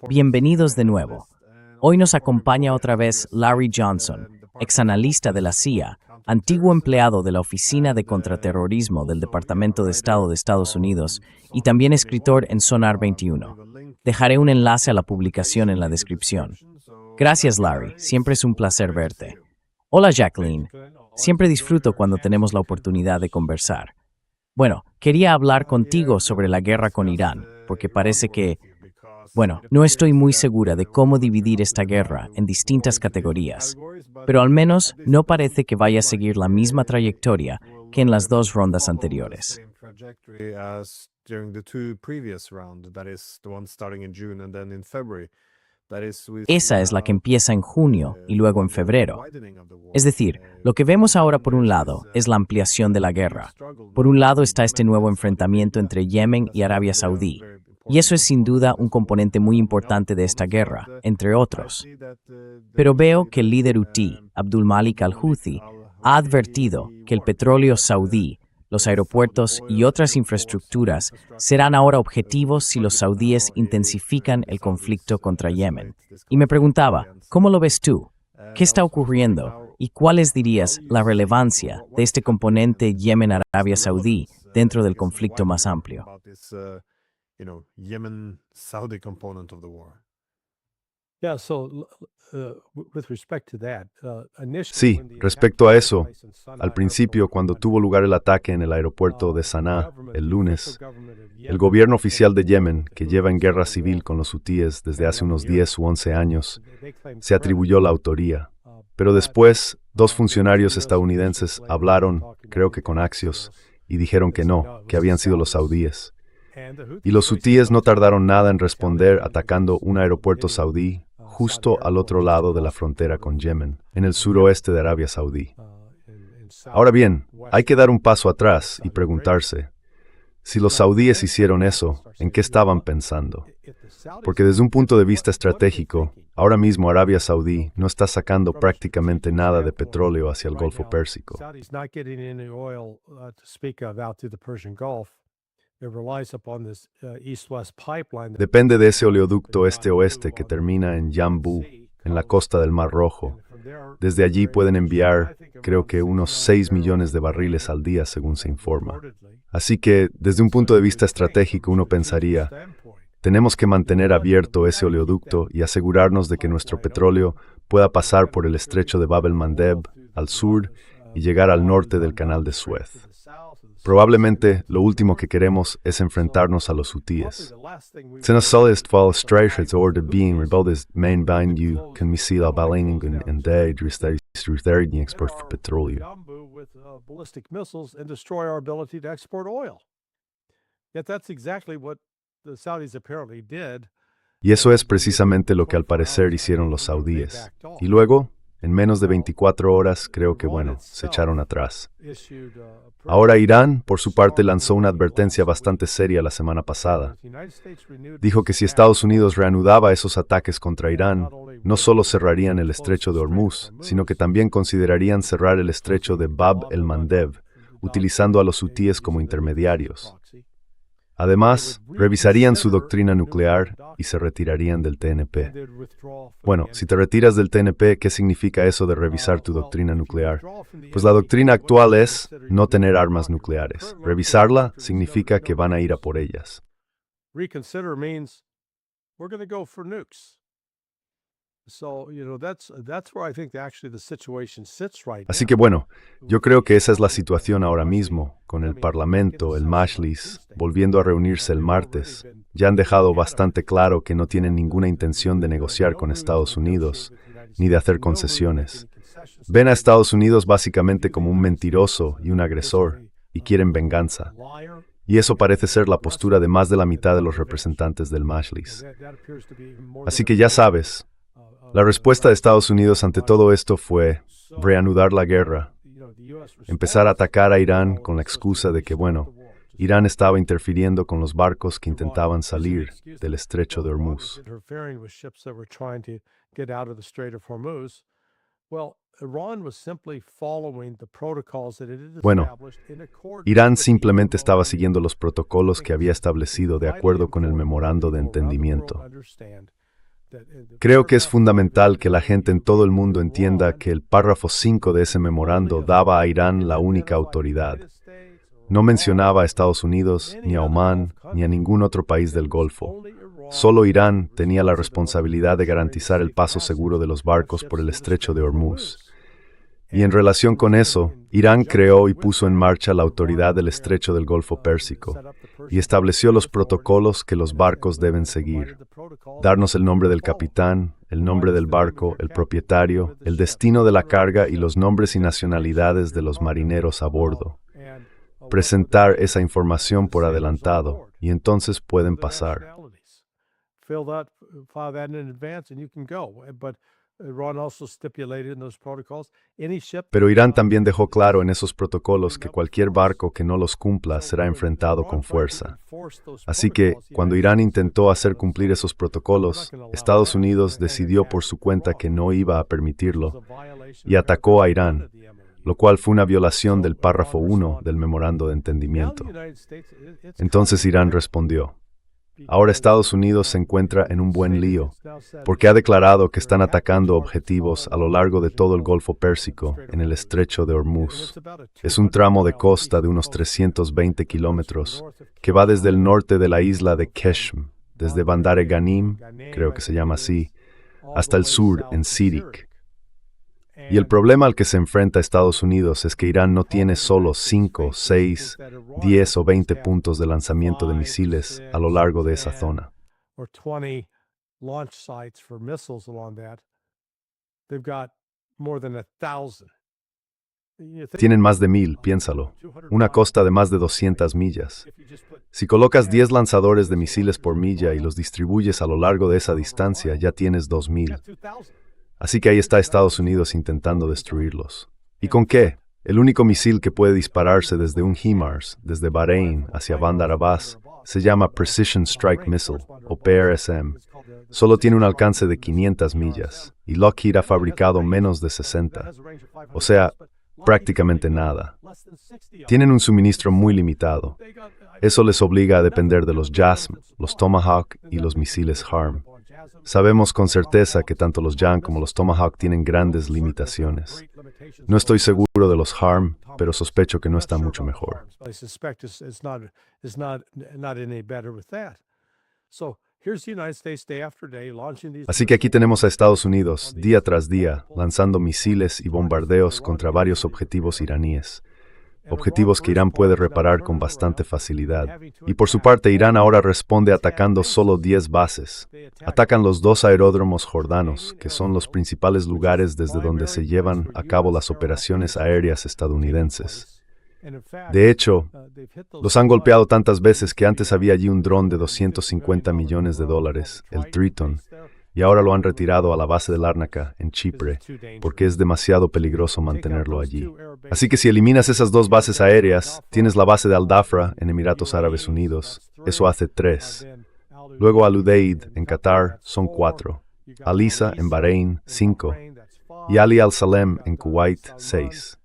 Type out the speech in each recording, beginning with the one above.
Bienvenidos de nuevo. Hoy nos acompaña otra vez Larry Johnson, exanalista de la CIA, antiguo empleado de la Oficina de Contraterrorismo del Departamento de Estado de Estados Unidos y también escritor en Sonar 21. Dejaré un enlace a la publicación en la descripción. Gracias, Larry. Siempre es un placer verte. Hola, Jacqueline. Siempre disfruto cuando tenemos la oportunidad de conversar. Bueno, quería hablar contigo sobre la guerra con Irán, porque parece que, no estoy muy segura de cómo dividir esta guerra en distintas categorías, pero al menos no parece que vaya a seguir la misma trayectoria que en las dos rondas anteriores. Esa es la que empieza en junio y luego en febrero. Es decir, lo que vemos ahora por un lado es la ampliación de la guerra. Por un lado está este nuevo enfrentamiento entre Yemen y Arabia Saudí, y eso es sin duda un componente muy importante de esta guerra, entre otros. Pero veo que el líder hutí, Abdul Malik al-Houthi, ha advertido que el petróleo saudí, los aeropuertos y otras infraestructuras serán ahora objetivos si los saudíes intensifican el conflicto contra Yemen. Y me preguntaba, ¿cómo lo ves tú? ¿Qué está ocurriendo? ¿Y cuáles dirías la relevancia de este componente Yemen-Arabia Saudí dentro del conflicto más amplio? Sí, respecto a eso, al principio, cuando tuvo lugar el ataque en el aeropuerto de Saná el lunes, el gobierno oficial de Yemen, que lleva en guerra civil con los hutíes desde hace unos 10 u 11 años, se atribuyó la autoría. Pero después, dos funcionarios estadounidenses hablaron, creo que con Axios, y dijeron que no, que habían sido los saudíes. Y los hutíes no tardaron nada en responder atacando un aeropuerto saudí justo al otro lado de la frontera con Yemen, en el suroeste de Arabia Saudí. Ahora bien, hay que dar un paso atrás y preguntarse, si los saudíes hicieron eso, ¿en qué estaban pensando? Porque desde un punto de vista estratégico, ahora mismo Arabia Saudí no está sacando prácticamente nada de petróleo hacia el Golfo Pérsico. Depende de ese oleoducto este-oeste que termina en Yanbu, en la costa del Mar Rojo. Desde allí pueden enviar, creo que unos 6 millones de barriles al día, según se informa. Así que, desde un punto de vista estratégico, uno pensaría, tenemos que mantener abierto ese oleoducto y asegurarnos de que nuestro petróleo pueda pasar por el estrecho de Bab el-Mandeb, al sur, y llegar al norte del canal de Suez. Probablemente lo último que queremos es enfrentarnos a los hutíes. Senasoliest val streichert orde being rebeldes main bind you can misil al baleningen en de drustering export for petróleo. Y eso es precisamente lo que al parecer hicieron los saudíes. Y luego, en menos de 24 horas, creo que se echaron atrás. Ahora Irán, por su parte, lanzó una advertencia bastante seria la semana pasada. Dijo que si Estados Unidos reanudaba esos ataques contra Irán, no solo cerrarían el estrecho de Hormuz, sino que también considerarían cerrar el estrecho de Bab el-Mandeb, utilizando a los hutíes como intermediarios. Además, revisarían su doctrina nuclear y se retirarían del TNP. Bueno, si te retiras del TNP, ¿qué significa eso de revisar tu doctrina nuclear? Pues la doctrina actual es no tener armas nucleares. Revisarla significa que van a ir a por ellas. Así que yo creo que esa es la situación ahora mismo, con el Parlamento, el Majlis, volviendo a reunirse el martes. Ya han dejado bastante claro que no tienen ninguna intención de negociar con Estados Unidos, ni de hacer concesiones. Ven a Estados Unidos básicamente como un mentiroso y un agresor, y quieren venganza. Y eso parece ser la postura de más de la mitad de los representantes del Majlis. Así que ya sabes, la respuesta de Estados Unidos ante todo esto fue reanudar la guerra, empezar a atacar a Irán con la excusa de que, Irán estaba interfiriendo con los barcos que intentaban salir del estrecho de Hormuz. Bueno, Irán simplemente estaba siguiendo los protocolos que había establecido de acuerdo con el memorando de entendimiento. Creo que es fundamental que la gente en todo el mundo entienda que el párrafo 5 de ese memorando daba a Irán la única autoridad. No mencionaba a Estados Unidos, ni a Omán, ni a ningún otro país del Golfo. Solo Irán tenía la responsabilidad de garantizar el paso seguro de los barcos por el estrecho de Hormuz. Y en relación con eso, Irán creó y puso en marcha la autoridad del estrecho del Golfo Pérsico y estableció los protocolos que los barcos deben seguir. Darnos el nombre del capitán, el nombre del barco, el propietario, el destino de la carga y los nombres y nacionalidades de los marineros a bordo. Presentar esa información por adelantado y entonces pueden pasar. Pero Irán también dejó claro en esos protocolos que cualquier barco que no los cumpla será enfrentado con fuerza. Así que, cuando Irán intentó hacer cumplir esos protocolos, Estados Unidos decidió por su cuenta que no iba a permitirlo y atacó a Irán, lo cual fue una violación del párrafo 1 del memorando de entendimiento. Entonces Irán respondió. Ahora Estados Unidos se encuentra en un buen lío, porque ha declarado que están atacando objetivos a lo largo de todo el Golfo Pérsico, en el estrecho de Hormuz. Es un tramo de costa de unos 320 kilómetros, que va desde el norte de la isla de Keshm, desde Bandar Ghanim, creo que se llama así, hasta el sur, en Sirik. Y el problema al que se enfrenta Estados Unidos es que Irán no tiene solo 5, 6, 10 o 20 puntos de lanzamiento de misiles a lo largo de esa zona. Tienen más de 1000, piénsalo. Una costa de más de 200 millas. Si colocas 10 lanzadores de misiles por milla y los distribuyes a lo largo de esa distancia, ya tienes 2000. Así que ahí está Estados Unidos intentando destruirlos. ¿Y con qué? El único misil que puede dispararse desde un HIMARS, desde Bahrein hacia Bandar Abbas, se llama Precision Strike Missile, o PRSM. Solo tiene un alcance de 500 millas, y Lockheed ha fabricado menos de 60. O sea, prácticamente nada. Tienen un suministro muy limitado. Eso les obliga a depender de los JASM, los Tomahawk y los misiles HARM. Sabemos con certeza que tanto los JAM como los Tomahawk tienen grandes limitaciones. No estoy seguro de los HARM, pero sospecho que no está mucho mejor. Así que aquí tenemos a Estados Unidos, día tras día, lanzando misiles y bombardeos contra varios objetivos iraníes. Objetivos que Irán puede reparar con bastante facilidad. Y por su parte, Irán ahora responde atacando solo 10 bases. Atacan los 2 aeródromos jordanos, que son los principales lugares desde donde se llevan a cabo las operaciones aéreas estadounidenses. De hecho, los han golpeado tantas veces que antes había allí un dron de $250 millones, el Triton, y ahora lo han retirado a la base de Lárnaca, en Chipre, porque es demasiado peligroso mantenerlo allí. Así que si eliminas esas 2 bases aéreas, tienes la base de Al-Dhafra, en Emiratos Árabes Unidos, eso hace 3. Luego Al-Udeid, en Qatar, son 4. Al-Isa, en Bahrein, 5. Y Ali Al-Salem, en Kuwait, 6.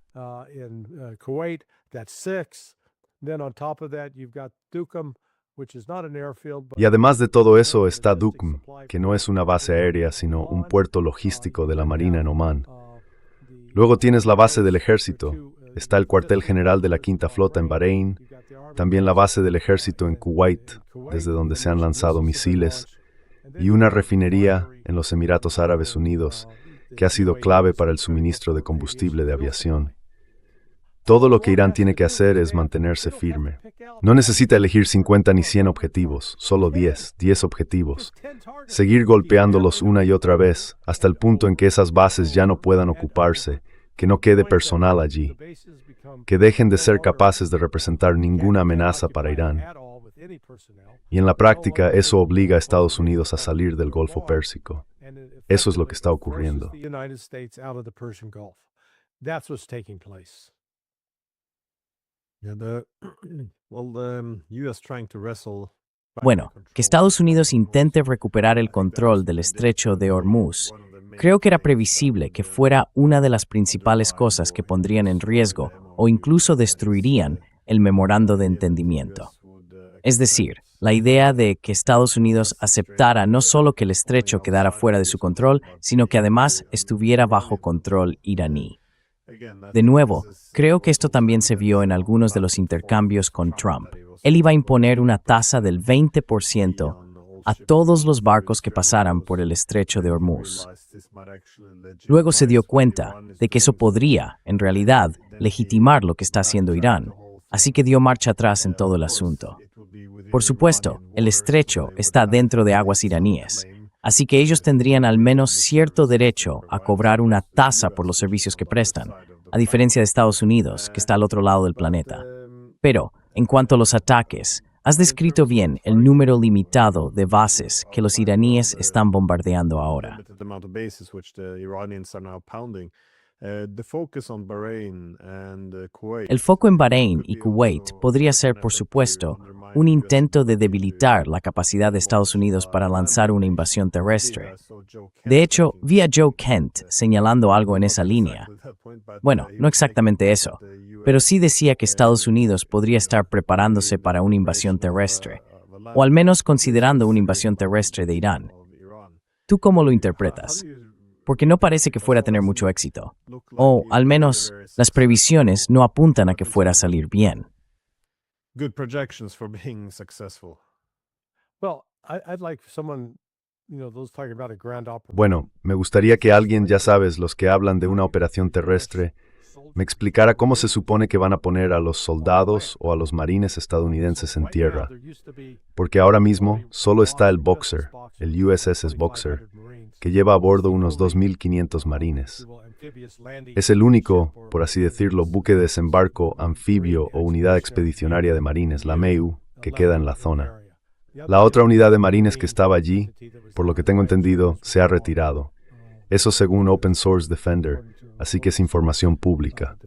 Y además de todo eso está Duqm, que no es una base aérea, sino un puerto logístico de la Marina en Omán. Luego tienes la base del ejército, está el cuartel general de la Quinta Flota en Bahrein, también la base del ejército en Kuwait, desde donde se han lanzado misiles, y una refinería en los Emiratos Árabes Unidos, que ha sido clave para el suministro de combustible de aviación. Todo lo que Irán tiene que hacer es mantenerse firme. No necesita elegir 50 ni 100 objetivos, solo 10 objetivos. Seguir golpeándolos una y otra vez, hasta el punto en que esas bases ya no puedan ocuparse, que no quede personal allí, que dejen de ser capaces de representar ninguna amenaza para Irán. Y en la práctica, eso obliga a Estados Unidos a salir del Golfo Pérsico. Eso es lo que está ocurriendo. Bueno, que Estados Unidos intente recuperar el control del estrecho de Hormuz creo que era previsible que fuera una de las principales cosas que pondrían en riesgo o incluso destruirían el memorando de entendimiento. Es decir, la idea de que Estados Unidos aceptara no solo que el estrecho quedara fuera de su control, sino que además estuviera bajo control iraní. De nuevo, creo que esto también se vio en algunos de los intercambios con Trump. Él iba a imponer una tasa del 20% a todos los barcos que pasaran por el estrecho de Hormuz. Luego se dio cuenta de que eso podría, en realidad, legitimar lo que está haciendo Irán, así que dio marcha atrás en todo el asunto. Por supuesto, el estrecho está dentro de aguas iraníes, así que ellos tendrían al menos cierto derecho a cobrar una tasa por los servicios que prestan, a diferencia de Estados Unidos, que está al otro lado del planeta. Pero, en cuanto a los ataques, has descrito bien el número limitado de bases que los iraníes están bombardeando ahora. El foco en Bahrein y Kuwait podría ser, por supuesto, un intento de debilitar la capacidad de Estados Unidos para lanzar una invasión terrestre. De hecho, vi a Joe Kent señalando algo en esa línea. Bueno, no exactamente eso, pero sí decía que Estados Unidos podría estar preparándose para una invasión terrestre, o al menos considerando una invasión terrestre de Irán. ¿Tú cómo lo interpretas? Porque no parece que fuera a tener mucho éxito. O, al menos, las previsiones no apuntan a que fuera a salir bien. Bueno, me gustaría que alguien, ya sabes, los que hablan de una operación terrestre, me explicara cómo se supone que van a poner a los soldados o a los marines estadounidenses en tierra. Porque ahora mismo solo está el Boxer, el USS Boxer, que lleva a bordo unos 2.500 marines. Es el único, por así decirlo, buque de desembarco, anfibio o unidad expedicionaria de marines, la MEU, que queda en la zona. La otra unidad de marines que estaba allí, por lo que tengo entendido, se ha retirado. Eso según Open Source Defender, así que es información pública.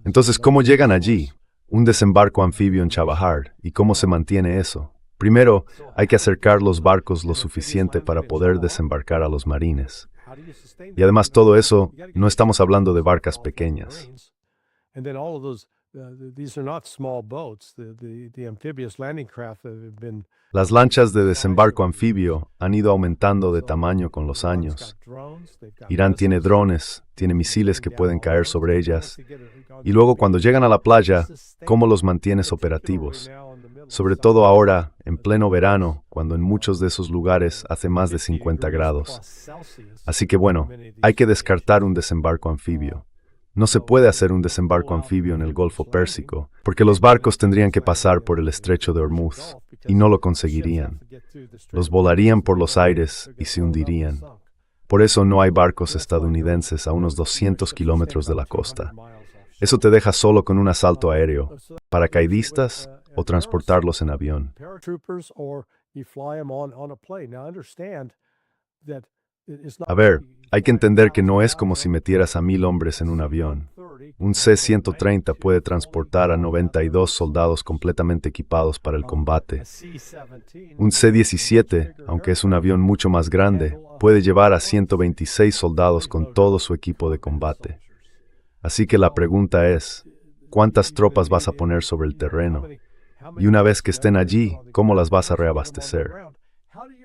Entonces, ¿cómo llegan allí? Un desembarco anfibio en Chabahar, ¿y cómo se mantiene eso? Primero, hay que acercar los barcos lo suficiente para poder desembarcar a los marines. Y además todo eso, no estamos hablando de barcas pequeñas. Las lanchas de desembarco anfibio han ido aumentando de tamaño con los años. Irán tiene drones, tiene misiles que pueden caer sobre ellas. Y luego cuando llegan a la playa, ¿cómo los mantienes operativos? Sobre todo ahora, en pleno verano, cuando en muchos de esos lugares hace más de 50 grados. Así que bueno, hay que descartar un desembarco anfibio. No se puede hacer un desembarco anfibio en el Golfo Pérsico, porque los barcos tendrían que pasar por el estrecho de Hormuz, y no lo conseguirían. Los volarían por los aires y se hundirían. Por eso no hay barcos estadounidenses a unos 200 kilómetros de la costa. Eso te deja solo con un asalto aéreo, paracaidistas o transportarlos en avión. A ver, hay que entender que no es como si metieras a 1,000 hombres en un avión. Un C-130 puede transportar a 92 soldados completamente equipados para el combate. Un C-17, aunque es un avión mucho más grande, puede llevar a 126 soldados con todo su equipo de combate. Así que la pregunta es, ¿cuántas tropas vas a poner sobre el terreno? Y una vez que estén allí, ¿cómo las vas a reabastecer?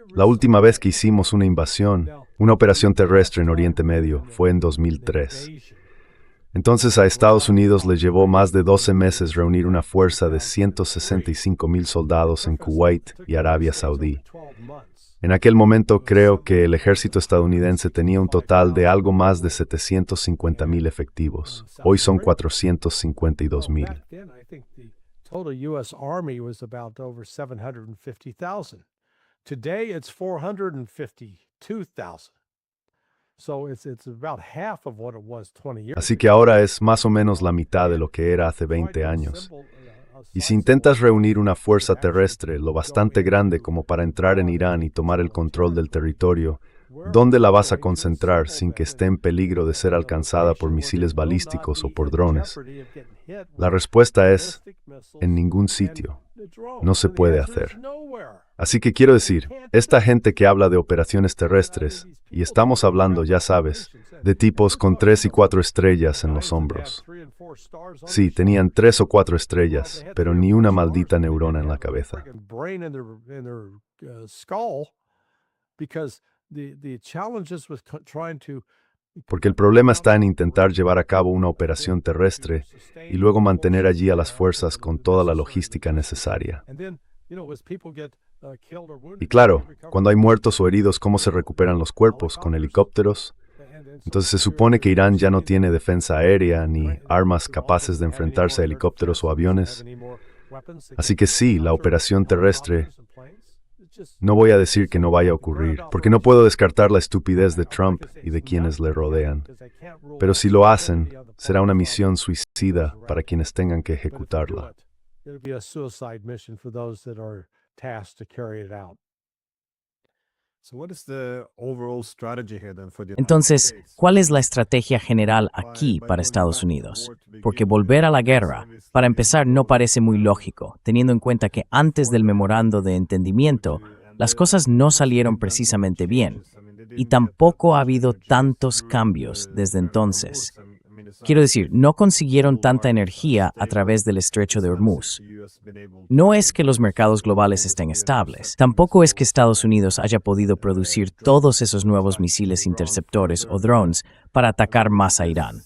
La última vez que hicimos una invasión, una operación terrestre en Oriente Medio, fue en 2003. Entonces a Estados Unidos le llevó más de 12 meses reunir una fuerza de 165,000 soldados en Kuwait y Arabia Saudí. En aquel momento creo que el ejército estadounidense tenía un total de algo más de 750,000 efectivos. Hoy son 452,000. Total U.S. Army was about over 750,000. Today it's 452,000. So it's about half of what it was 20 years ago. Así que ahora es más o menos la mitad de lo que era hace 20 años. Y si intentas reunir una fuerza terrestre lo bastante grande como para entrar en Irán y tomar el control del territorio, ¿dónde la vas a concentrar sin que esté en peligro de ser alcanzada por misiles balísticos o por drones? La respuesta es, en ningún sitio. No se puede hacer. Así que quiero decir, esta gente que habla de operaciones terrestres, y estamos hablando, ya sabes, de tipos con 3 y 4 estrellas en los hombros. Sí, tenían 3 o 4 estrellas, pero ni una maldita neurona en la cabeza. Porque el problema está en intentar llevar a cabo una operación terrestre y luego mantener allí a las fuerzas con toda la logística necesaria. Y claro, cuando hay muertos o heridos, ¿cómo se recuperan los cuerpos? ¿Con helicópteros? Entonces se supone que Irán ya no tiene defensa aérea ni armas capaces de enfrentarse a helicópteros o aviones. Así que sí, la operación terrestre, no voy a decir que no vaya a ocurrir, porque no puedo descartar la estupidez de Trump y de quienes le rodean. Pero si lo hacen, será una misión suicida para quienes tengan que ejecutarla. Entonces, ¿cuál es la estrategia general aquí para Estados Unidos? Porque volver a la guerra, para empezar, no parece muy lógico, teniendo en cuenta que antes del memorando de entendimiento, las cosas no salieron precisamente bien, y tampoco ha habido tantos cambios desde entonces. Quiero decir, no consiguieron tanta energía a través del estrecho de Hormuz. No es que los mercados globales estén estables, tampoco es que Estados Unidos haya podido producir todos esos nuevos misiles interceptores o drones para atacar más a Irán.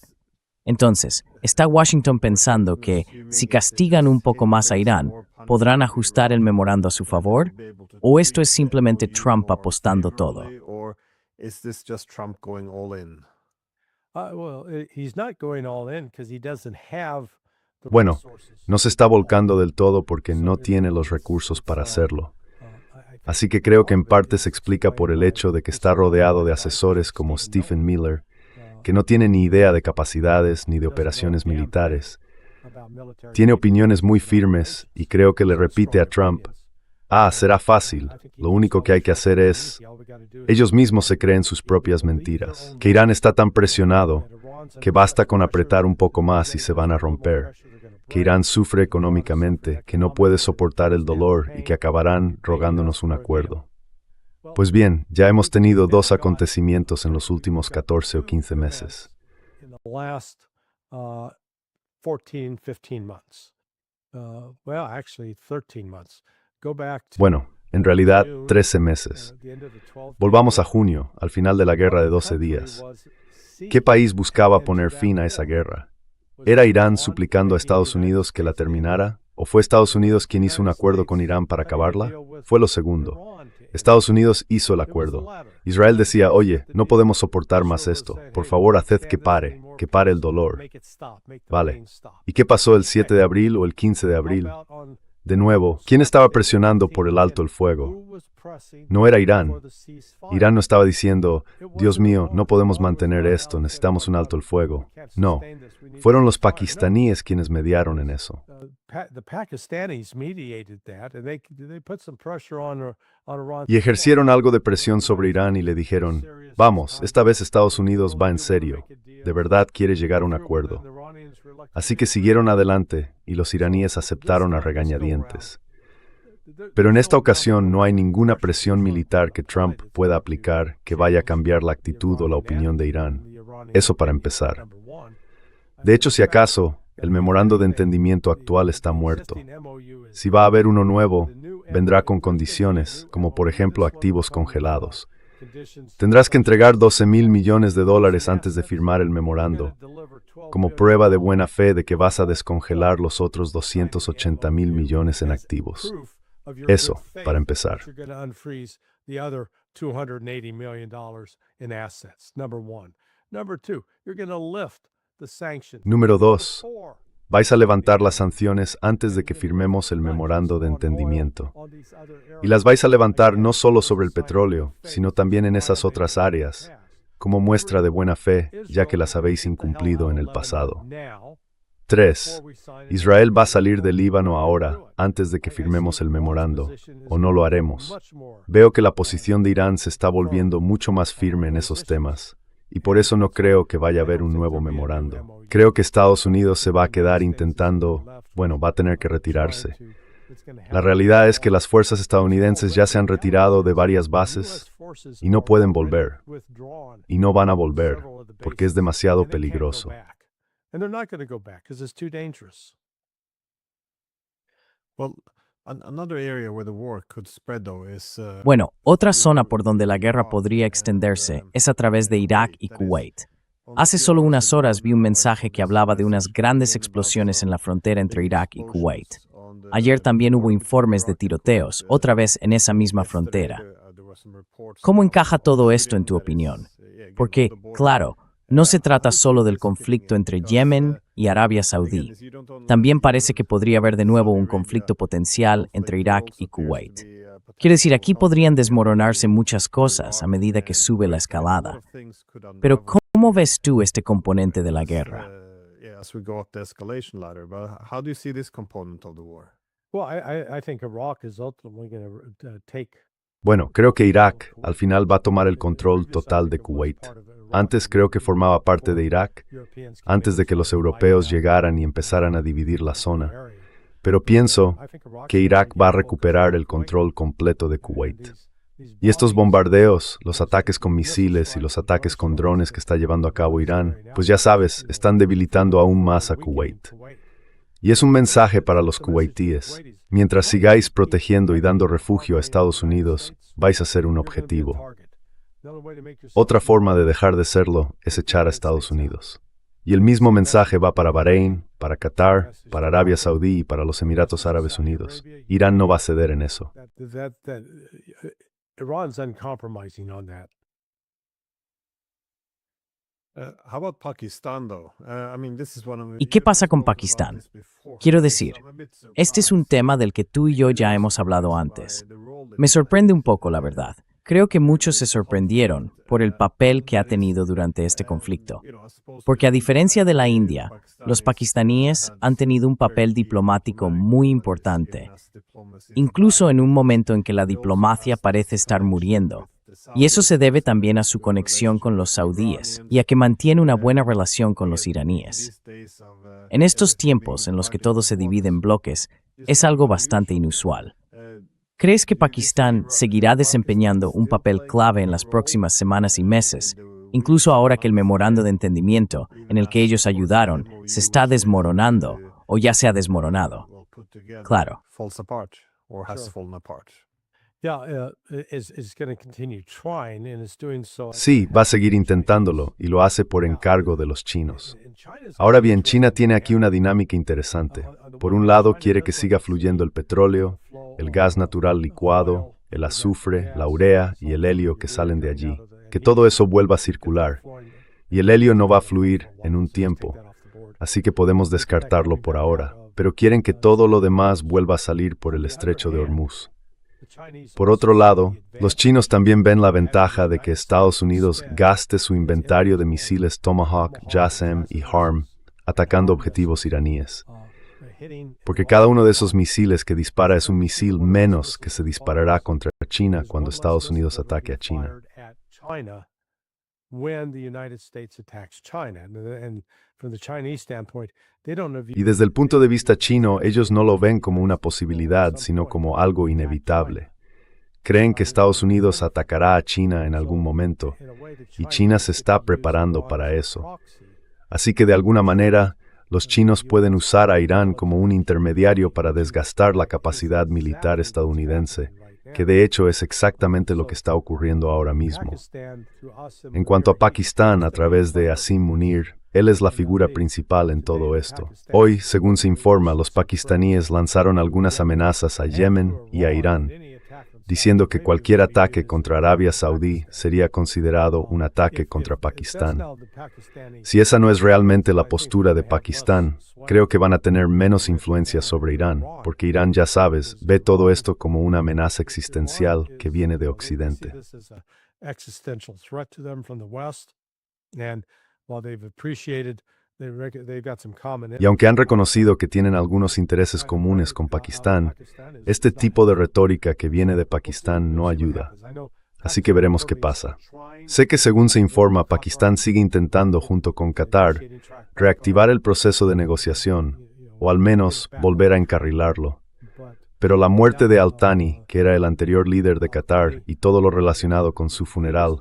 Entonces, ¿está Washington pensando que, si castigan un poco más a Irán, podrán ajustar el memorando a su favor? ¿O esto es simplemente Trump apostando todo? Bueno, no se está volcando del todo porque no tiene los recursos para hacerlo. Así que creo que en parte se explica por el hecho de que está rodeado de asesores como Stephen Miller, que no tiene ni idea de capacidades ni de operaciones militares. Tiene opiniones muy firmes y creo que le repite a Trump: será fácil, lo único que hay que hacer es... Ellos mismos se creen sus propias mentiras, que Irán está tan presionado que basta con apretar un poco más y se van a romper, que Irán sufre económicamente, que no puede soportar el dolor y que acabarán rogándonos un acuerdo. Pues bien, ya hemos tenido 2 acontecimientos en los últimos 14 o 15 meses. Bueno, en realidad, 13 meses. Volvamos a junio, al final de la guerra de 12 días. ¿Qué país buscaba poner fin a esa guerra? ¿Era Irán suplicando a Estados Unidos que la terminara? ¿O fue Estados Unidos quien hizo un acuerdo con Irán para acabarla? Fue lo segundo. Estados Unidos hizo el acuerdo. Israel decía: oye, no podemos soportar más esto. Por favor, haced que pare el dolor. Vale. ¿Y qué pasó el 7 de abril o el 15 de abril? De nuevo, ¿quién estaba presionando por el alto el fuego? No era Irán. Irán no estaba diciendo: Dios mío, no podemos mantener esto, necesitamos un alto el fuego. No, fueron los pakistaníes quienes mediaron en eso. Y ejercieron algo de presión sobre Irán y le dijeron: vamos, esta vez Estados Unidos va en serio, de verdad quiere llegar a un acuerdo. Así que siguieron adelante y los iraníes aceptaron a regañadientes. Pero en esta ocasión no hay ninguna presión militar que Trump pueda aplicar que vaya a cambiar la actitud o la opinión de Irán. Eso para empezar. De hecho, si acaso, el memorando de entendimiento actual está muerto. Si va a haber uno nuevo, vendrá con condiciones, como por ejemplo activos congelados. Tendrás que entregar $12,000 millones antes de firmar el memorando, como prueba de buena fe de que vas a descongelar los otros $280,000 millones en activos. Eso, para empezar. Número 2. Vais a levantar las sanciones antes de que firmemos el memorando de entendimiento. Y las vais a levantar no solo sobre el petróleo, sino también en esas otras áreas, como muestra de buena fe, ya que las habéis incumplido en el pasado. 3. Israel va a salir del Líbano ahora, antes de que firmemos el memorando, o no lo haremos. Veo que la posición de Irán se está volviendo mucho más firme en esos temas, y por eso no creo que vaya a haber un nuevo memorando. Creo que Estados Unidos se va a quedar intentando, va a tener que retirarse. La realidad es que las fuerzas estadounidenses ya se han retirado de varias bases y no pueden volver. Y no van a volver porque es demasiado peligroso. And they're not going to go back because it's too dangerous. Well, another area where the war could spread, though, is Bueno, otra zona por donde la guerra podría extenderse es a través de Irak y Kuwait. Hace solo unas horas vi un mensaje que hablaba de unas grandes explosiones en la frontera entre Irak y Kuwait. Ayer también hubo informes de tiroteos, otra vez en esa misma frontera. ¿Cómo encaja todo esto en tu opinión? Porque, claro, no se trata solo del conflicto entre Yemen y Arabia Saudí. También parece que podría haber de nuevo un conflicto potencial entre Irak y Kuwait. Quiero decir, aquí podrían desmoronarse muchas cosas a medida que sube la escalada. Pero ¿cómo ves tú este componente de la guerra? As we go up the escalation ladder, but how do you see this component of the war? Well, I think Iraq is ultimately going to take. Bueno, creo que Irak al final va a tomar el control total de Kuwait. Antes creo que formaba parte de Irak, antes de que los europeos llegaran y empezaran a dividir la zona. Pero pienso que Irak va a recuperar el control completo de Kuwait. Y estos bombardeos, los ataques con misiles y los ataques con drones que está llevando a cabo Irán, pues ya sabes, están debilitando aún más a Kuwait. Y es un mensaje para los kuwaitíes. Mientras sigáis protegiendo y dando refugio a Estados Unidos, vais a ser un objetivo. Otra forma de dejar de serlo es echar a Estados Unidos. Y el mismo mensaje va para Bahrein, para Qatar, para Arabia Saudí y para los Emiratos Árabes Unidos. Irán no va a ceder en eso. Iran's uncompromising on that. How about Pakistan, though? ¿Y qué pasa con Pakistán? Quiero decir, este es un tema del que tú y yo ya hemos hablado antes. Me sorprende un poco, la verdad. Creo que muchos se sorprendieron por el papel que ha tenido durante este conflicto. Porque a diferencia de la India, los pakistaníes han tenido un papel diplomático muy importante, incluso en un momento en que la diplomacia parece estar muriendo. Y eso se debe también a su conexión con los saudíes y a que mantiene una buena relación con los iraníes. En estos tiempos en los que todo se divide en bloques, es algo bastante inusual. ¿Crees que Pakistán seguirá desempeñando un papel clave en las próximas semanas y meses, incluso ahora que el memorando de entendimiento en el que ellos ayudaron se está desmoronando o ya se ha desmoronado? Claro. Sí, va a seguir intentándolo y lo hace por encargo de los chinos. Ahora bien, China tiene aquí una dinámica interesante. Por un lado, quiere que siga fluyendo el petróleo, el gas natural licuado, el azufre, la urea y el helio que salen de allí, que todo eso vuelva a circular. Y el helio no va a fluir en un tiempo, así que podemos descartarlo por ahora, pero quieren que todo lo demás vuelva a salir por el estrecho de Hormuz. Por otro lado, los chinos también ven la ventaja de que Estados Unidos gaste su inventario de misiles Tomahawk, JASSM y HARM atacando objetivos iraníes. Porque cada uno de esos misiles que dispara es un misil menos que se disparará contra China cuando Estados Unidos ataque a China. Y desde el punto de vista chino, ellos no lo ven como una posibilidad, sino como algo inevitable. Creen que Estados Unidos atacará a China en algún momento, y China se está preparando para eso. Así que de alguna manera, los chinos pueden usar a Irán como un intermediario para desgastar la capacidad militar estadounidense, que de hecho es exactamente lo que está ocurriendo ahora mismo. En cuanto a Pakistán, a través de Asim Munir, él es la figura principal en todo esto. Hoy, según se informa, los pakistaníes lanzaron algunas amenazas a Yemen y a Irán, diciendo que cualquier ataque contra Arabia Saudí sería considerado un ataque contra Pakistán. Si esa no es realmente la postura de Pakistán, creo que van a tener menos influencia sobre Irán, porque Irán, ya sabes, ve todo esto como una amenaza existencial que viene de Occidente. Y aunque han reconocido que tienen algunos intereses comunes con Pakistán, este tipo de retórica que viene de Pakistán no ayuda. Así que veremos qué pasa. Sé que según se informa, Pakistán sigue intentando, junto con Qatar, reactivar el proceso de negociación, o al menos volver a encarrilarlo. Pero la muerte de Al-Thani, que era el anterior líder de Qatar, y todo lo relacionado con su funeral,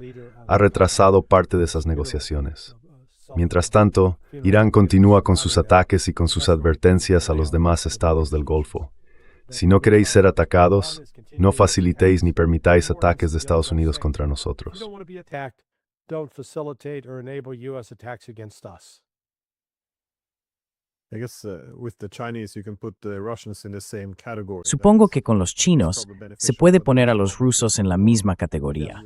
ha retrasado parte de esas negociaciones. Mientras tanto, Irán continúa con sus ataques y con sus advertencias a los demás estados del Golfo. Si no queréis ser atacados, no facilitéis ni permitáis ataques de Estados Unidos contra nosotros. Don't facilitate or enable U.S. attacks against us. I guess with the Chinese you can put the Russians in the same category. Supongo que con los chinos se puede poner a los rusos en la misma categoría.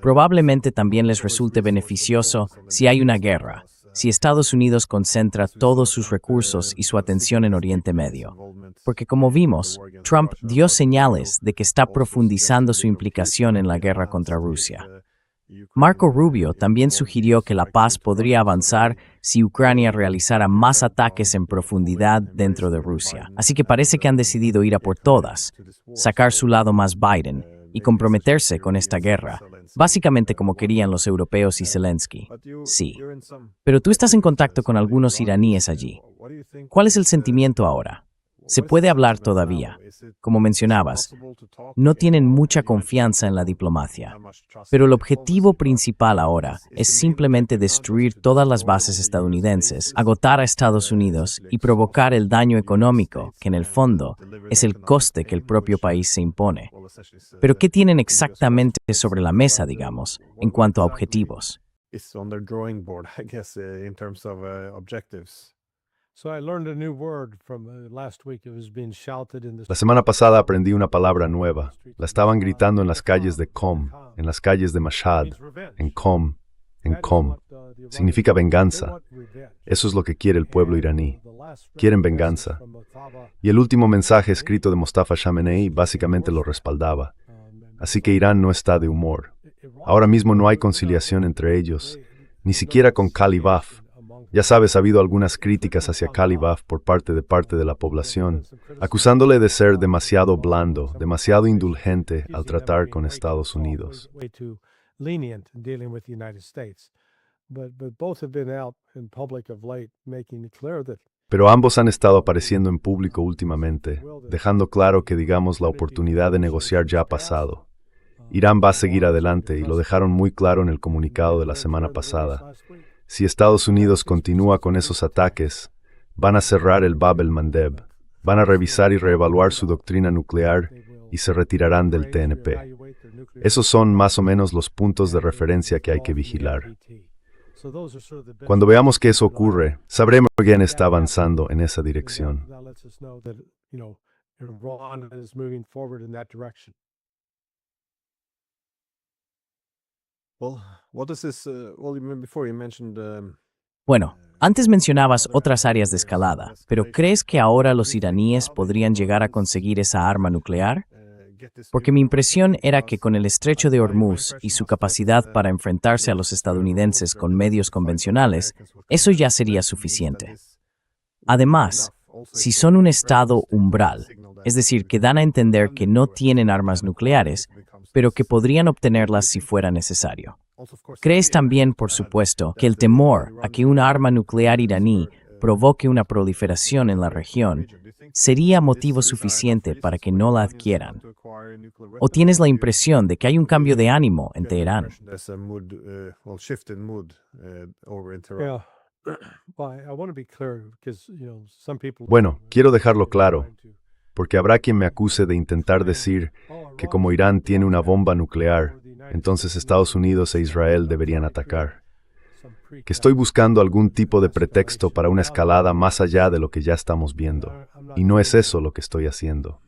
Probablemente también les resulte beneficioso si hay una guerra, si Estados Unidos concentra todos sus recursos y su atención en Oriente Medio. Porque como vimos, Trump dio señales de que está profundizando su implicación en la guerra contra Rusia. Marco Rubio también sugirió que la paz podría avanzar si Ucrania realizara más ataques en profundidad dentro de Rusia. Así que parece que han decidido ir a por todas, sacar su lado más Biden y comprometerse con esta guerra, básicamente como querían los europeos y Zelensky. Sí. Pero tú estás en contacto con algunos iraníes allí. ¿Cuál es el sentimiento ahora? Se puede hablar todavía. Como mencionabas, no tienen mucha confianza en la diplomacia. Pero el objetivo principal ahora es simplemente destruir todas las bases estadounidenses, agotar a Estados Unidos y provocar el daño económico, que en el fondo es el coste que el propio país se impone. Pero ¿qué tienen exactamente sobre la mesa, digamos, en cuanto a objetivos? It's on their drawing board, I guess, in terms of objectives. So I learned a new word from last week. It was being shouted in the La semana pasada aprendí una palabra nueva. La estaban gritando en las calles de Qom, en las calles de Mashhad, en Qom, en Qom. Significa venganza. Eso es lo que quiere el pueblo iraní. Quieren venganza. Y el último mensaje escrito de Mostafa Khamenei básicamente lo respaldaba. Así que Irán no está de humor. Ahora mismo no hay conciliación entre ellos, ni siquiera con Khalibaf. Ya sabes, ha habido algunas críticas hacia Khalibaf por parte de la población, acusándole de ser demasiado blando, demasiado indulgente al tratar con Estados Unidos. Pero ambos han estado apareciendo en público últimamente, dejando claro que, digamos, la oportunidad de negociar ya ha pasado. Irán va a seguir adelante y lo dejaron muy claro en el comunicado de la semana pasada. Si Estados Unidos continúa con esos ataques, van a cerrar el Bab el-Mandeb, van a revisar y reevaluar su doctrina nuclear y se retirarán del TNP. Esos son más o menos los puntos de referencia que hay que vigilar. Cuando veamos que eso ocurre, sabremos quién está avanzando en esa dirección. Bueno, antes mencionabas otras áreas de escalada, pero ¿crees que ahora los iraníes podrían llegar a conseguir esa arma nuclear? Porque mi impresión era que con el estrecho de Hormuz y su capacidad para enfrentarse a los estadounidenses con medios convencionales, eso ya sería suficiente. Además, si son un estado umbral, es decir, que dan a entender que no tienen armas nucleares, pero que podrían obtenerlas si fuera necesario. ¿Crees también, por supuesto, que el temor a que una arma nuclear iraní provoque una proliferación en la región sería motivo suficiente para que no la adquieran? ¿O tienes la impresión de que hay un cambio de ánimo en Teherán? Bueno, quiero dejarlo claro, porque habrá quien me acuse de intentar decir que como Irán tiene una bomba nuclear, entonces Estados Unidos e Israel deberían atacar. Que estoy buscando algún tipo de pretexto para una escalada más allá de lo que ya estamos viendo. Y no es eso lo que estoy haciendo.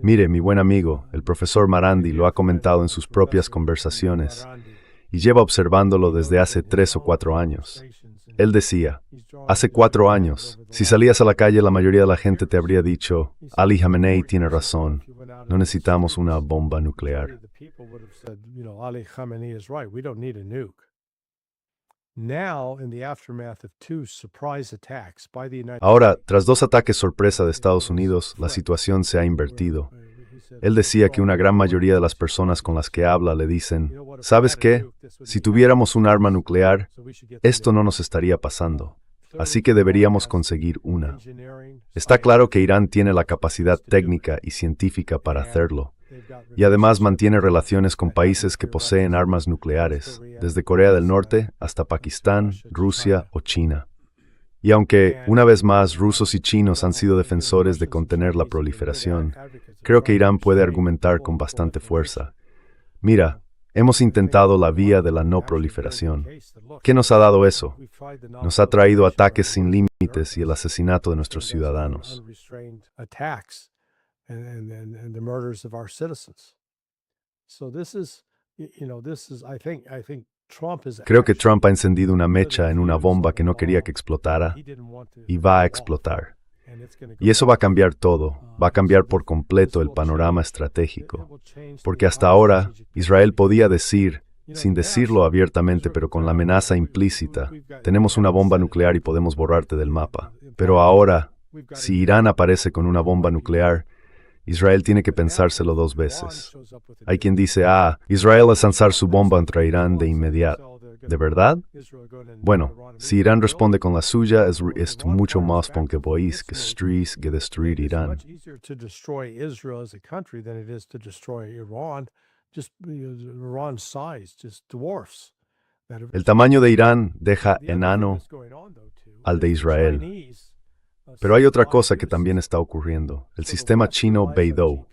Mire, mi buen amigo, el profesor Marandi lo ha comentado en sus propias conversaciones y lleva observándolo desde hace 3 o 4 años. Él decía, hace 4 años, si salías a la calle la mayoría de la gente te habría dicho, Ali Khamenei tiene razón, no necesitamos una bomba nuclear. Ahora, tras 2 ataques sorpresa de Estados Unidos, la situación se ha invertido. Él decía que una gran mayoría de las personas con las que habla le dicen, ¿sabes qué? Si tuviéramos un arma nuclear, esto no nos estaría pasando. así que deberíamos conseguir una. Está claro que Irán tiene la capacidad técnica y científica para hacerlo, y además mantiene relaciones con países que poseen armas nucleares, desde Corea del Norte hasta Pakistán, Rusia o China. Y aunque, una vez más, rusos y chinos han sido defensores de contener la proliferación, creo que Irán puede argumentar con bastante fuerza. Mira, hemos intentado la vía de la no proliferación. ¿Qué nos ha dado eso? Nos ha traído ataques sin límites y el asesinato de nuestros ciudadanos. Creo que Trump ha encendido una mecha en una bomba que no quería que explotara y va a explotar. Y eso va a cambiar todo, va a cambiar por completo el panorama estratégico. Porque hasta ahora, Israel podía decir, sin decirlo abiertamente pero con la amenaza implícita, tenemos una bomba nuclear y podemos borrarte del mapa. Pero ahora, si Irán aparece con una bomba nuclear, Israel tiene que pensárselo 2 veces. Hay quien dice, Israel es lanzar su bomba contra Irán de inmediato. ¿De verdad? Bueno, si Irán responde con la suya, es mucho más ponquebois que destruir Irán. El tamaño de Irán deja enano al de Israel. Pero hay otra cosa que también está ocurriendo, el sistema chino Beidou.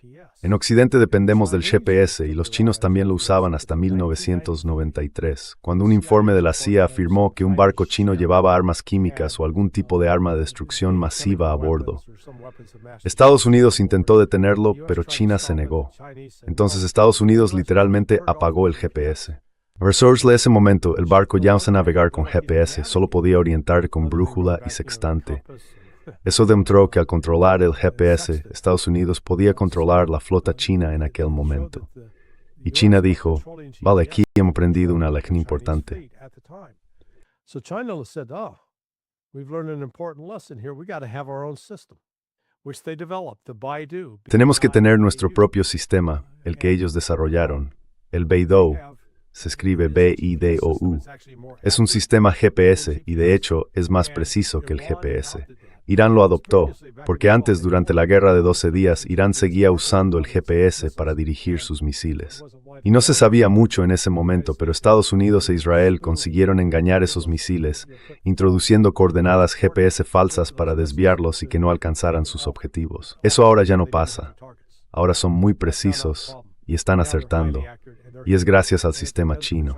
En Occidente dependemos del GPS y los chinos también lo usaban hasta 1993, cuando un informe de la CIA afirmó que un barco chino llevaba armas químicas o algún tipo de arma de destrucción masiva a bordo. Estados Unidos intentó detenerlo, pero China se negó. Entonces Estados Unidos literalmente apagó el GPS. A resource de ese momento, el barco ya no sabía navegar con GPS, solo podía orientar con brújula y sextante. Eso demostró que al controlar el GPS, Estados Unidos podía controlar la flota china en aquel momento. Y China dijo, vale, aquí hemos aprendido una lección importante. Tenemos que tener nuestro propio sistema, el que ellos desarrollaron, el Beidou. Se escribe B-I-D-O-U. Es un sistema GPS y de hecho es más preciso que el GPS. Irán lo adoptó, porque antes, durante la guerra de 12 días, Irán seguía usando el GPS para dirigir sus misiles. Y no se sabía mucho en ese momento, pero Estados Unidos e Israel consiguieron engañar esos misiles, introduciendo coordenadas GPS falsas para desviarlos y que no alcanzaran sus objetivos. Eso ahora ya no pasa. Ahora son muy precisos y están acertando. Y es gracias al sistema chino.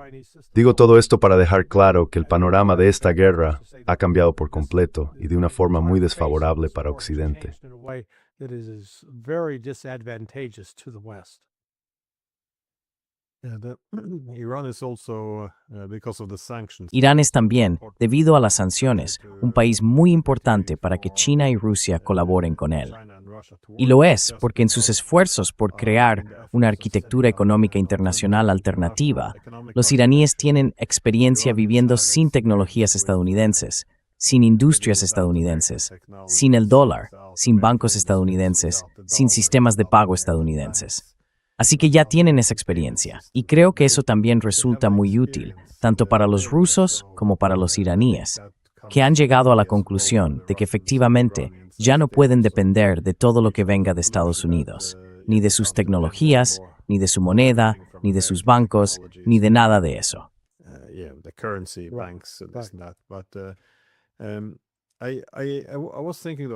Digo todo esto para dejar claro que el panorama de esta guerra ha cambiado por completo y de una forma muy desfavorable para Occidente. Irán es también, debido a las sanciones, un país muy importante para que China y Rusia colaboren con él. Y lo es porque en sus esfuerzos por crear una arquitectura económica internacional alternativa, los iraníes tienen experiencia viviendo sin tecnologías estadounidenses, sin industrias estadounidenses, sin el dólar, sin bancos estadounidenses, sin sistemas de pago estadounidenses. Así que ya tienen esa experiencia, y creo que eso también resulta muy útil, tanto para los rusos como para los iraníes, que han llegado a la conclusión de que efectivamente ya no pueden depender de todo lo que venga de Estados Unidos, ni de sus tecnologías, ni de su moneda, ni de sus bancos, ni de nada de eso.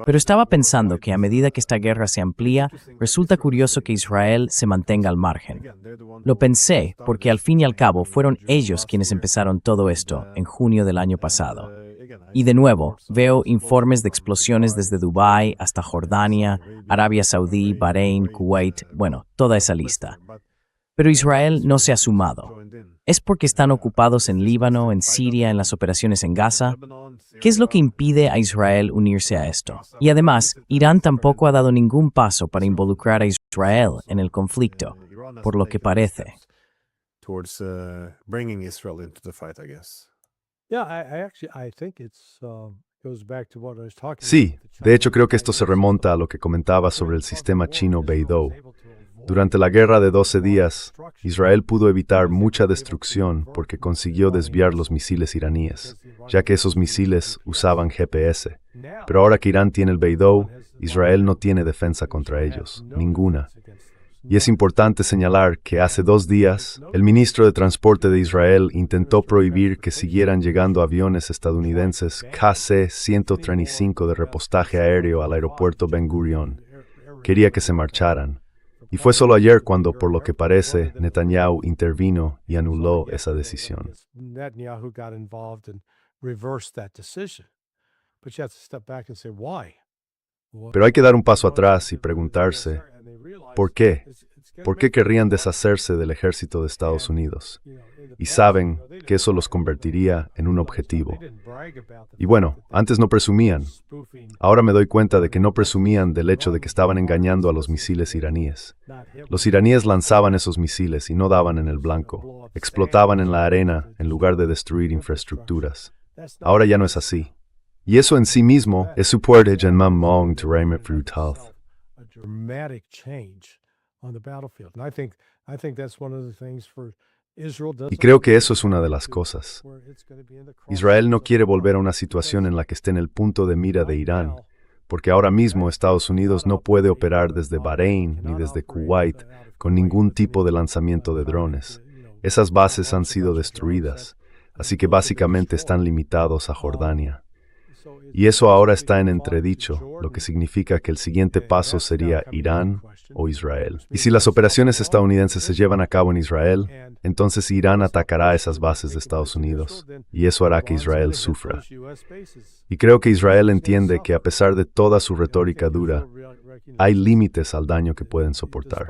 Pero estaba pensando que a medida que esta guerra se amplía, resulta curioso que Israel se mantenga al margen. Lo pensé porque al fin y al cabo fueron ellos quienes empezaron todo esto en junio del año pasado. Y de nuevo, veo informes de explosiones desde Dubái hasta Jordania, Arabia Saudí, Bahrein, Kuwait, bueno, toda esa lista. Pero Israel no se ha sumado. ¿Es porque están ocupados en Líbano, en Siria, en las operaciones en Gaza? ¿Qué es lo que impide a Israel unirse a esto? Y además, Irán tampoco ha dado ningún paso para involucrar a Israel en el conflicto, por lo que parece. Sí, de hecho creo que esto se remonta a lo que comentaba sobre el sistema chino Beidou. Durante la guerra de 12 días, Israel pudo evitar mucha destrucción porque consiguió desviar los misiles iraníes. ya que esos misiles usaban GPS. Pero ahora que Irán tiene el Beidou, Israel no tiene defensa contra ellos, ninguna. Y es importante señalar que hace 2 días, el ministro de Transporte de Israel intentó prohibir que siguieran llegando aviones estadounidenses KC-135 de repostaje aéreo al aeropuerto Ben Gurion. Quería que se marcharan. Y fue solo ayer cuando, por lo que parece, Netanyahu intervino y anuló esa decisión. Netanyahu got involved and reversed that decision. But you have to step back and say, why? Pero hay que dar un paso atrás y preguntarse, ¿por qué? ¿Por qué querrían deshacerse del ejército de Estados Unidos? Y saben que eso los convertiría en un objetivo. Y bueno, antes no presumían. Ahora me doy cuenta de que no presumían del hecho de que estaban engañando a los misiles iraníes. Los iraníes lanzaban esos misiles y no daban en el blanco. Explotaban en la arena en lugar de destruir infraestructuras. Ahora ya no es así. Y eso en sí mismo es soporte en mamong terreno brutal. A dramatic change on the battlefield. And I think that's one of the things for Israel Y creo que eso es una de las cosas. Israel no quiere volver a una situación en la que esté en el punto de mira de Irán, porque ahora mismo Estados Unidos no puede operar desde Bahrein ni desde Kuwait con ningún tipo de lanzamiento de drones. Esas bases han sido destruidas, así que básicamente están limitados a Jordania. Y eso ahora está en entredicho, lo que significa que el siguiente paso sería Irán o Israel. Y si las operaciones estadounidenses se llevan a cabo en Israel, entonces Irán atacará esas bases de Estados Unidos, y eso hará que Israel sufra. Y creo que Israel entiende que a pesar de toda su retórica dura, hay límites al daño que pueden soportar.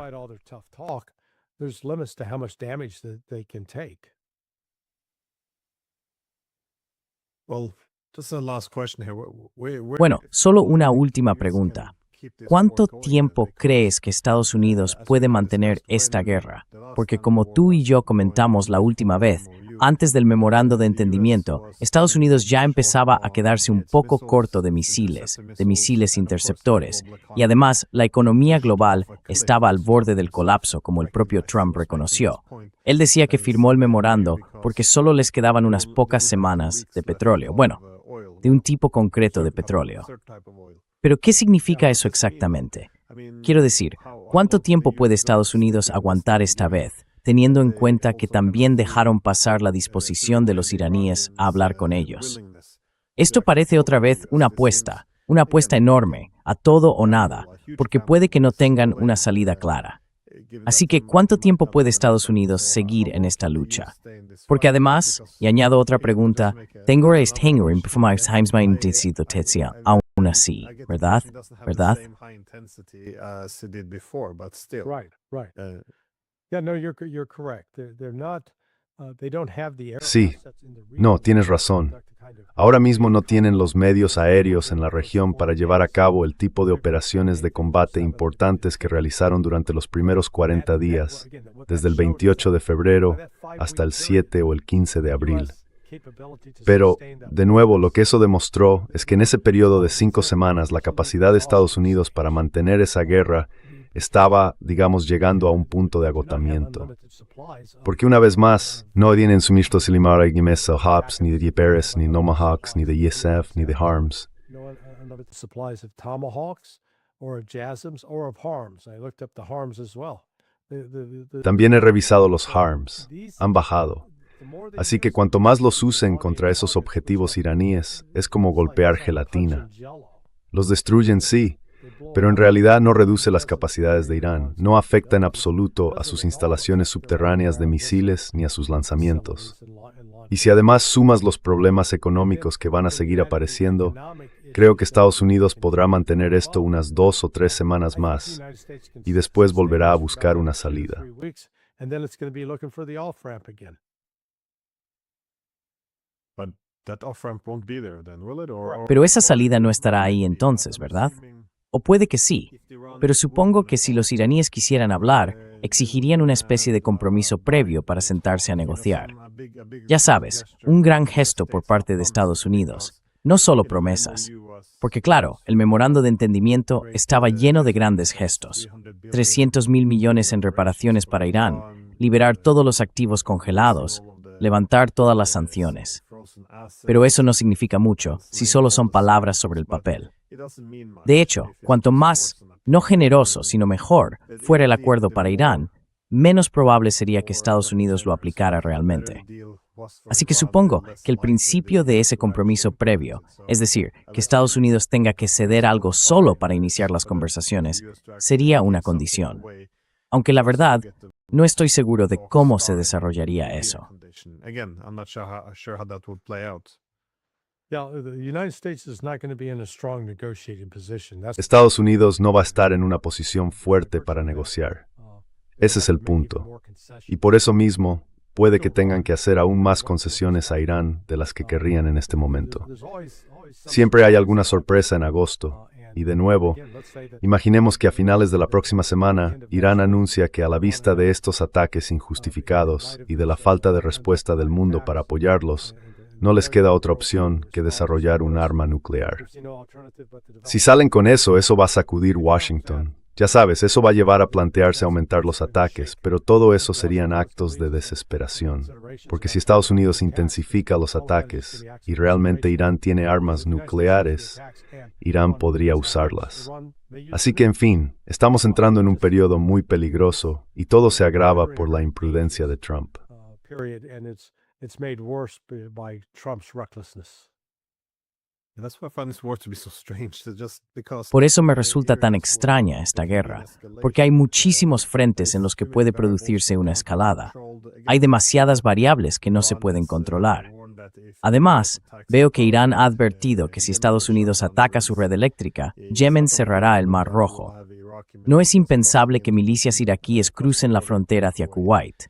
Bueno, solo una última pregunta. ¿Cuánto tiempo crees que Estados Unidos puede mantener esta guerra? Porque como tú y yo comentamos la última vez, antes del memorando de entendimiento, Estados Unidos ya empezaba a quedarse un poco corto de misiles interceptores, y además la economía global estaba al borde del colapso, como el propio Trump reconoció. Él decía que firmó el memorando porque solo les quedaban unas pocas semanas de petróleo, bueno, de un tipo concreto de petróleo. Pero, ¿qué significa eso exactamente? Quiero decir, ¿cuánto tiempo puede Estados Unidos aguantar esta vez, teniendo en cuenta que también dejaron pasar la disposición de los iraníes a hablar con ellos? Esto parece otra vez una apuesta enorme, a todo o nada, porque puede que no tengan una salida clara. Así que, ¿cuánto tiempo puede Estados Unidos seguir en esta lucha? Porque además, y añado otra pregunta, tengo aún así, ¿verdad? Right. Yeah, no, you're correct. They're not, they don't have the air Sí, assets in the region no, tienes razón. Ahora mismo no tienen los medios aéreos en la región para llevar a cabo el tipo de operaciones de combate importantes que realizaron durante los primeros 40 días, desde el 28 de febrero hasta el 7 o el 15 de abril. Pero, de nuevo, lo que eso demostró es que en ese periodo de 5 semanas la capacidad de Estados Unidos para mantener esa guerra estaba, digamos, llegando a un punto de agotamiento. Porque una vez más, no tienen suministros ilimitados de HAPS, ni de Yiperes, ni Tomahawks, ni de ISF, ni de HARMS. supplies of Tomahawks or of JASSMs or of HARMS. I looked up the HARMS as well. También he revisado los HARMS. Han bajado. Así que cuanto más los usen contra esos objetivos iraníes, es como golpear gelatina. Los destruyen, sí, pero en realidad no reduce las capacidades de Irán, no afecta en absoluto a sus instalaciones subterráneas de misiles ni a sus lanzamientos. Y si además sumas los problemas económicos que van a seguir apareciendo, creo que Estados Unidos podrá mantener esto unas 2 o 3 semanas más, y después volverá a buscar una salida. Pero esa salida no estará ahí entonces, ¿verdad? O puede que sí, pero supongo que si los iraníes quisieran hablar, exigirían una especie de compromiso previo para sentarse a negociar. Ya sabes, un gran gesto por parte de Estados Unidos, no solo promesas. Porque claro, el memorando de entendimiento estaba lleno de grandes gestos. 300.000 millones en reparaciones para Irán, liberar todos los activos congelados, levantar todas las sanciones. Pero eso no significa mucho si solo son palabras sobre el papel. De hecho, cuanto más, no generoso, sino mejor, fuera el acuerdo para Irán, menos probable sería que Estados Unidos lo aplicara realmente. Así que supongo que el principio de ese compromiso previo, es decir, que Estados Unidos tenga que ceder algo solo para iniciar las conversaciones, sería una condición. Aunque la verdad, no estoy seguro de cómo se desarrollaría eso. Estados Unidos no va a estar en una posición fuerte para negociar. Ese es el punto. Y por eso mismo, puede que tengan que hacer aún más concesiones a Irán de las que querrían en este momento. Siempre hay alguna sorpresa en agosto. Y de nuevo, imaginemos que a finales de la próxima semana, Irán anuncia que a la vista de estos ataques injustificados y de la falta de respuesta del mundo para apoyarlos, no les queda otra opción que desarrollar un arma nuclear. Si salen con eso va a sacudir Washington. Ya sabes, eso va a llevar a plantearse aumentar los ataques, pero todo eso serían actos de desesperación. Porque si Estados Unidos intensifica los ataques y realmente Irán tiene armas nucleares, Irán podría usarlas. Así que, en fin, estamos entrando en un periodo muy peligroso y todo se agrava por la imprudencia de Trump. Por eso me resulta tan extraña esta guerra, porque hay muchísimos frentes en los que puede producirse una escalada. Hay demasiadas variables que no se pueden controlar. Además, veo que Irán ha advertido que si Estados Unidos ataca su red eléctrica, Yemen cerrará el Mar Rojo. No es impensable que milicias iraquíes crucen la frontera hacia Kuwait.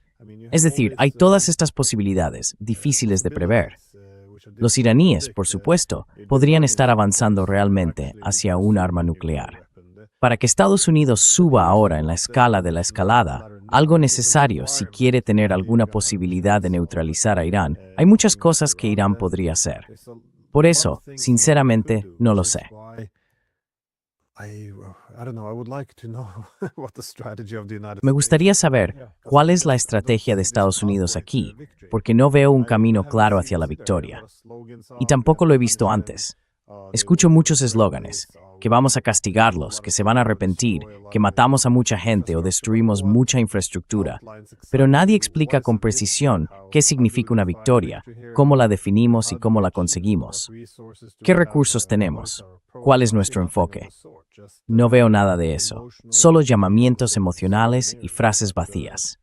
Es decir, hay todas estas posibilidades, difíciles de prever. Los iraníes, por supuesto, podrían estar avanzando realmente hacia un arma nuclear. Para que Estados Unidos suba ahora en la escala de la escalada, algo necesario si quiere tener alguna posibilidad de neutralizar a Irán, hay muchas cosas que Irán podría hacer. Por eso, sinceramente, no lo sé. Me gustaría saber cuál es la estrategia de Estados Unidos aquí, porque no veo un camino claro hacia la victoria. Y tampoco lo he visto antes. Escucho muchos eslóganes, que vamos a castigarlos, que se van a arrepentir, que matamos a mucha gente o destruimos mucha infraestructura, pero nadie explica con precisión qué significa una victoria, cómo la definimos y cómo la conseguimos. ¿Qué recursos tenemos? ¿Cuál es nuestro enfoque? No veo nada de eso, solo llamamientos emocionales y frases vacías.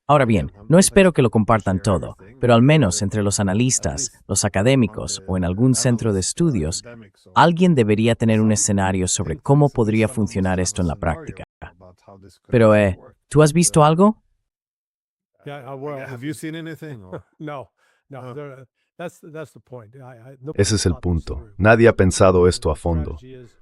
Ahora bien, no espero que lo compartan todo, pero al menos entre los analistas, los académicos o en algún centro de estudios, alguien debería tener un escenario sobre cómo podría funcionar esto en la práctica. Pero, ¿tú has visto algo? Ese es el punto. Nadie ha pensado esto a fondo.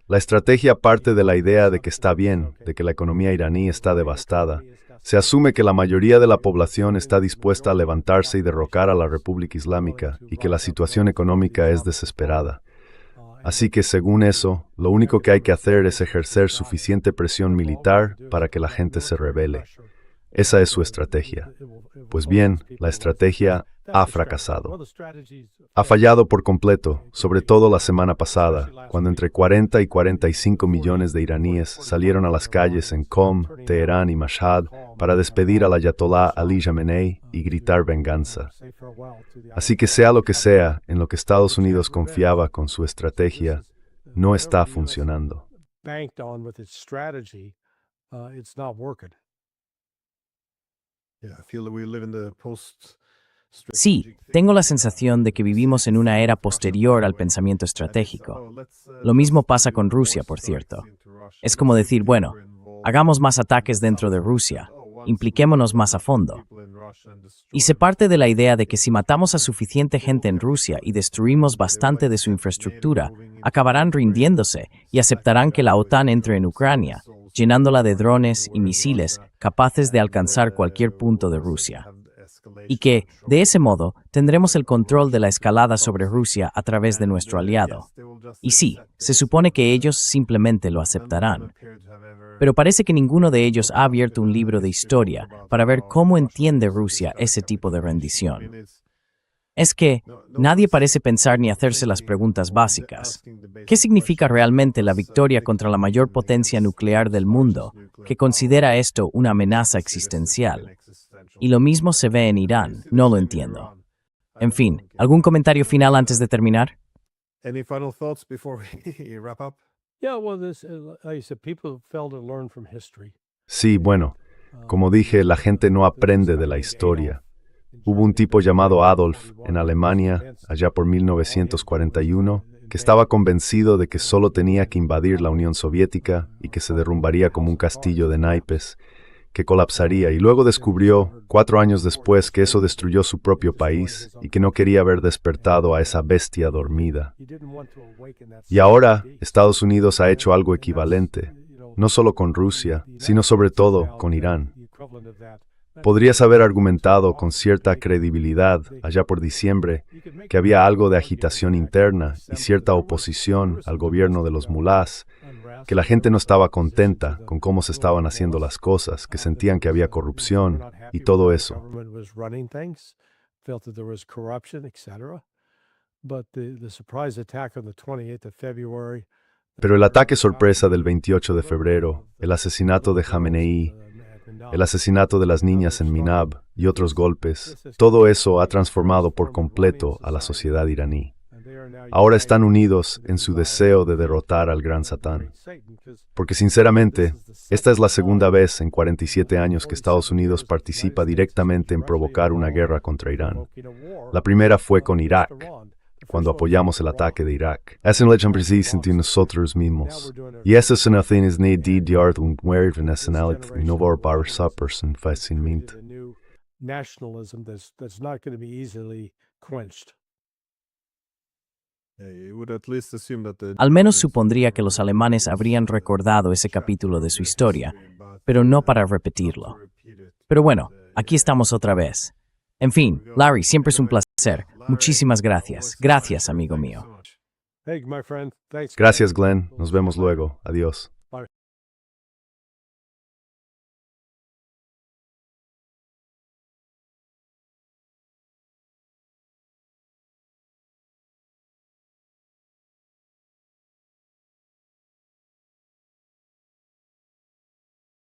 La estrategia parte de la idea de que está bien, de que la economía iraní está devastada. Se asume que la mayoría de la población está dispuesta a levantarse y derrocar a la República Islámica y que la situación económica es desesperada. Así que, según eso, lo único que hay que hacer es ejercer suficiente presión militar para que la gente se rebele. Esa es su estrategia. Pues bien, la estrategia ha fracasado. Ha fallado por completo, sobre todo la semana pasada, cuando entre 40 y 45 millones de iraníes salieron a las calles en Qom, Teherán y Mashhad para despedir al ayatolá Ali Khamenei y gritar venganza. Así que sea lo que sea en lo que Estados Unidos confiaba con su estrategia, no está funcionando. Sí, tengo la sensación de que vivimos en una era posterior al pensamiento estratégico. Lo mismo pasa con Rusia, por cierto. Es como decir, bueno, hagamos más ataques dentro de Rusia, impliquémonos más a fondo. Y se parte de la idea de que si matamos a suficiente gente en Rusia y destruimos bastante de su infraestructura, acabarán rindiéndose y aceptarán que la OTAN entre en Ucrania, llenándola de drones y misiles capaces de alcanzar cualquier punto de Rusia. Y que, de ese modo, tendremos el control de la escalada sobre Rusia a través de nuestro aliado. Y sí, se supone que ellos simplemente lo aceptarán. Pero parece que ninguno de ellos ha abierto un libro de historia para ver cómo entiende Rusia ese tipo de rendición. es que nadie parece pensar ni hacerse las preguntas básicas. ¿Qué significa realmente la victoria contra la mayor potencia nuclear del mundo, que considera esto una amenaza existencial? Y lo mismo se ve en Irán, no lo entiendo. En fin, ¿algún comentario final antes de terminar? Any final thoughts before we wrap up? Yeah, well, like you said, people fail to learn from history. Sí, bueno, como dije, la gente no aprende de la historia. Hubo un tipo llamado Adolf en Alemania, allá por 1941, que estaba convencido de que solo tenía que invadir la Unión Soviética y que se derrumbaría como un castillo de naipes, que colapsaría, y luego descubrió, 4 años después, que eso destruyó su propio país y que no quería haber despertado a esa bestia dormida. Y ahora, Estados Unidos ha hecho algo equivalente, no solo con Rusia, sino sobre todo con Irán. Podrías haber argumentado con cierta credibilidad, allá por diciembre, que había algo de agitación interna y cierta oposición al gobierno de los mulás, que la gente no estaba contenta con cómo se estaban haciendo las cosas, que sentían que había corrupción y todo eso. Pero el ataque sorpresa del 28 de febrero, el asesinato de Jamenei, el asesinato de las niñas en Minab y otros golpes, todo eso ha transformado por completo a la sociedad iraní. Ahora están unidos en su deseo de derrotar al gran Satán. Porque sinceramente, esta es la segunda vez en 47 años que Estados Unidos participa directamente en provocar una guerra contra Irán. La primera fue con Irak, cuando apoyamos el ataque de Irak. Es un hecho presente en nosotros mismos. Y esa es una es ni de arte un muerte nacional y no va a pasar fácilmente. Nationalism that's not going to be easily quenched. Al menos supondría que los alemanes habrían recordado ese capítulo de su historia, pero no para repetirlo. Pero bueno, aquí estamos otra vez. En fin, Larry, siempre es un placer. Muchísimas gracias. Gracias, amigo mío. Hey, my friend, thanks. Gracias, Glenn. Nos vemos luego. Adiós.